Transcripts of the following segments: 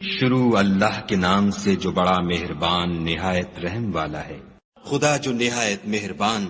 شروع اللہ کے نام سے جو بڑا مہربان نہایت رحم والا ہے۔ خدا جو نہایت مہربان،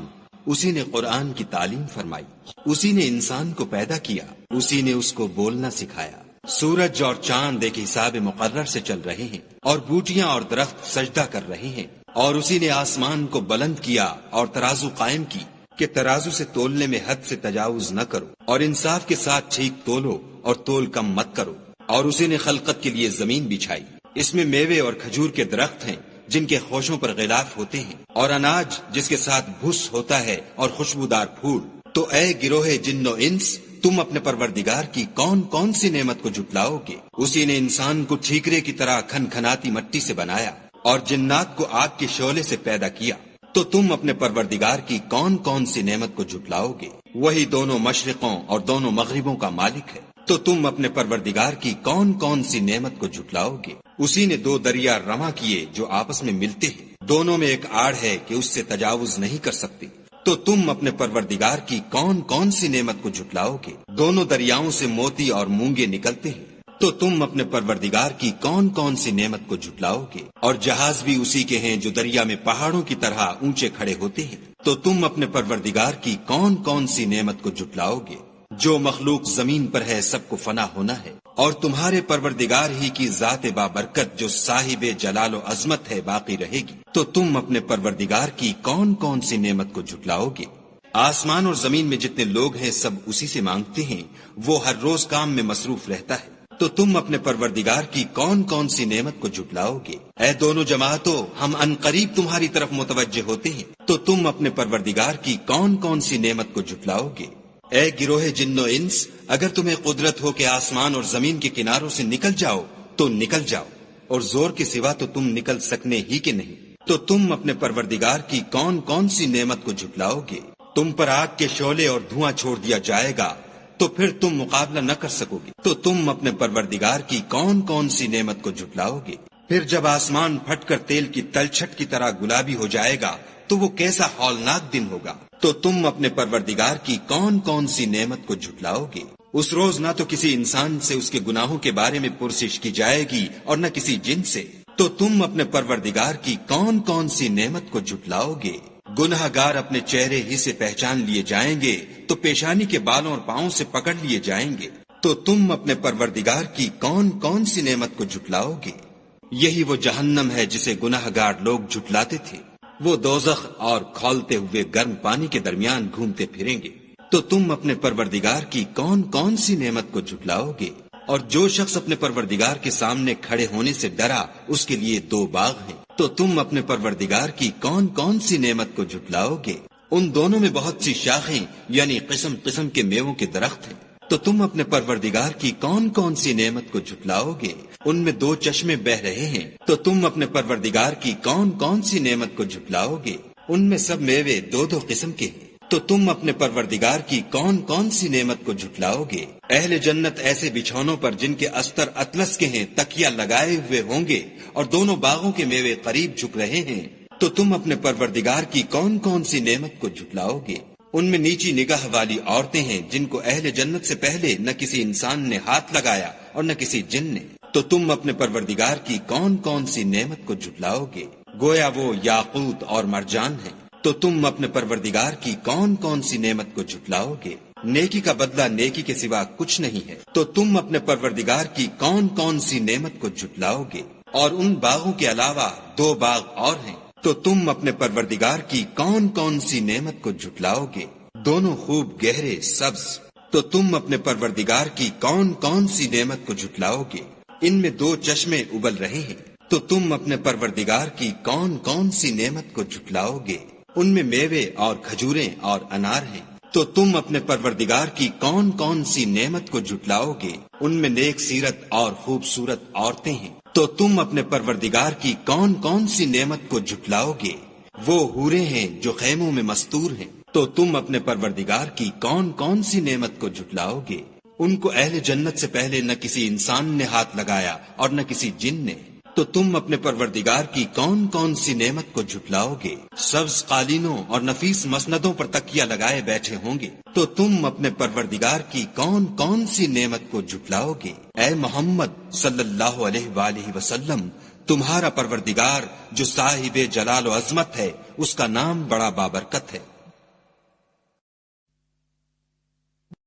اسی نے قرآن کی تعلیم فرمائی، اسی نے انسان کو پیدا کیا، اسی نے اس کو بولنا سکھایا۔ سورج اور چاند ایک حساب مقرر سے چل رہے ہیں، اور بوٹیاں اور درخت سجدہ کر رہے ہیں، اور اسی نے آسمان کو بلند کیا اور ترازو قائم کی کہ ترازو سے تولنے میں حد سے تجاوز نہ کرو، اور انصاف کے ساتھ ٹھیک تولو اور تول کم مت کرو۔ اور اسی نے خلقت کے لیے زمین بچھائی، اس میں میوے اور کھجور کے درخت ہیں جن کے خوشوں پر غلاف ہوتے ہیں، اور اناج جس کے ساتھ بھس ہوتا ہے اور خوشبودار پھول۔ تو اے گروہ جن و انس، تم اپنے پروردگار کی کون کون سی نعمت کو جھٹلاؤ گے؟ اسی نے انسان کو ٹھیکرے کی طرح کھنکھناتی مٹی سے بنایا اور جنات کو آگ کے شعلے سے پیدا کیا۔ تو تم اپنے پروردگار کی کون کون سی نعمت کو جھٹلاؤ گے؟ وہی دونوں مشرقوں اور دونوں مغربوں کا مالک ہے۔ تو تم اپنے پروردگار کی کون کون سی نعمت کو جھٹلاؤ گے؟ اسی نے دو دریا رواں کیے جو آپس میں ملتے ہیں، دونوں میں ایک آڑ ہے کہ اس سے تجاوز نہیں کر سکتے۔ تو تم اپنے پروردگار کی کون کون سی نعمت کو جھٹلاؤ گے؟ دونوں دریاؤں سے موتی اور مونگے نکلتے ہیں۔ تو تم اپنے پروردگار کی کون کون سی نعمت کو جھٹلاؤ گے؟ اور جہاز بھی اسی کے ہیں جو دریا میں پہاڑوں کی طرح اونچے کھڑے ہوتے ہیں۔ تو تم اپنے پروردگار کی کون کون سی نعمت کو جھٹلاؤ گے؟ جو مخلوق زمین پر ہے سب کو فنا ہونا ہے، اور تمہارے پروردگار ہی کی ذات بابرکت جو صاحب جلال و عظمت ہے باقی رہے گی۔ تو تم اپنے پروردگار کی کون کون سی نعمت کو جھٹلاؤ گے؟ آسمان اور زمین میں جتنے لوگ ہیں سب اسی سے مانگتے ہیں، وہ ہر روز کام میں مصروف رہتا ہے۔ تو تم اپنے پروردگار کی کون کون سی نعمت کو جھٹلاؤ گے؟ اے دونوں جماعتوں، ہم عنقریب تمہاری طرف متوجہ ہوتے ہیں۔ تو تم اپنے پروردگار کی کون کون سی نعمت کو جھٹلاؤ گے؟ اے گروہ جن و انس، اگر تمہیں قدرت ہو کہ آسمان اور زمین کے کناروں سے نکل جاؤ تو نکل جاؤ، اور زور کے سوا تو تم نکل سکنے ہی کے نہیں۔ تو تم اپنے پروردگار کی کون کون سی نعمت کو جھٹلاؤ گے؟ تم پر آگ کے شعلے اور دھواں چھوڑ دیا جائے گا تو پھر تم مقابلہ نہ کر سکو گے۔ تو تم اپنے پروردگار کی کون کون سی نعمت کو جھٹلاؤ گے؟ پھر جب آسمان پھٹ کر تیل کی تلچھٹ کی طرح گلابی ہو جائے گا تو وہ کیسا ہولناک دن ہوگا۔ تو تم اپنے پروردگار کی کون کون سی نعمت کو جھٹلاؤ گے؟ اس روز نہ تو کسی انسان سے اس کے گناہوں کے بارے میں پرسش کی جائے گی اور نہ کسی جن سے۔ تو تم اپنے پروردگار کی کون کون سی نعمت کو جھٹلاؤ گے؟ گناہ گار اپنے چہرے ہی سے پہچان لیے جائیں گے تو پیشانی کے بالوں اور پاؤں سے پکڑ لیے جائیں گے۔ تو تم اپنے پروردگار کی کون کون سی نعمت کو جھٹلاؤ گے؟ یہی وہ جہنم ہے جسے گناہ گار لوگ جھٹلاتے تھے، وہ دوزخ اور کھولتے ہوئے گرم پانی کے درمیان گھومتے پھریں گے۔ تو تم اپنے پروردگار کی کون کون سی نعمت کو جھٹلاؤ گے؟ اور جو شخص اپنے پروردگار کے سامنے کھڑے ہونے سے ڈرا اس کے لیے دو باغ ہیں۔ تو تم اپنے پروردگار کی کون کون سی نعمت کو جھٹلاؤ گے؟ ان دونوں میں بہت سی شاخیں یعنی قسم قسم کے میووں کے درخت ہیں۔ تو تم اپنے پروردگار کی کون کون سی نعمت کو جھٹلاؤ گے؟ ان میں دو چشمے بہ رہے ہیں۔ تو تم اپنے پروردگار کی کون کون سی نعمت کو جھٹلاؤ گے؟ ان میں سب میوے دو دو قسم کے ہیں۔ تو تم اپنے پروردگار کی کون کون سی نعمت کو جھٹلاؤ گے؟ اہل جنت ایسے بچھونوں پر جن کے استر اطلس کے ہیں تکیا لگائے ہوئے ہوں گے، اور دونوں باغوں کے میوے قریب جھک رہے ہیں۔ تو تم اپنے پروردگار کی کون کون سی نعمت کو جھٹلاؤ گے؟ ان میں نیچی نگاہ والی عورتیں ہیں جن کو اہل جنت سے پہلے نہ کسی انسان نے ہاتھ لگایا اور نہ کسی جن نے۔ تو تم اپنے پروردگار کی کون کون سی نعمت کو جھٹلاؤ گے؟ گویا وہ یاقوت اور مرجان ہیں۔ تو تم اپنے پروردگار کی کون کون سی نعمت کو جھٹلاؤ گے؟ نیکی کا بدلہ نیکی کے سوا کچھ نہیں ہے۔ تو تم اپنے پروردگار کی کون کون سی نعمت کو جھٹلاؤ گے؟ اور ان باغوں کے علاوہ دو باغ اور ہیں۔ تو تم اپنے پروردگار کی کون کون سی نعمت کو جھٹلاؤ گے؟ دونوں خوب گہرے سبز۔ تو تم اپنے پروردگار کی کون کون سی نعمت کو جھٹلاؤ گے؟ ان میں دو چشمے ابل رہے ہیں۔ تو تم اپنے پروردگار کی کون کون سی نعمت کو جھٹلاؤ گے؟ ان میں میوے اور کھجوریں اور انار ہیں۔ تو تم اپنے پروردگار کی کون کون سی نعمت کو جھٹلاؤ گے؟ ان میں نیک سیرت اور خوبصورت عورتیں ہیں۔ تو تم اپنے پروردگار کی کون کون سی نعمت کو جھٹلاؤ گے؟ وہ حوریں ہیں جو خیموں میں مستور ہیں۔ تو تم اپنے پروردگار کی کون کون سی نعمت کو جھٹلاؤ گے؟ ان کو اہل جنت سے پہلے نہ کسی انسان نے ہاتھ لگایا اور نہ کسی جن نے۔ تو تم اپنے پروردگار کی کون کون سی نعمت کو جھٹلاؤ گے؟ سبز قالینوں اور نفیس مسندوں پر تکیہ لگائے بیٹھے ہوں گے، تو تم اپنے پروردگار کی کون کون سی نعمت کو جھٹلاؤ گے؟ اے محمد صلی اللہ علیہ وآلہ وسلم، تمہارا پروردگار جو صاحب جلال و عظمت ہے، اس کا نام بڑا بابرکت ہے۔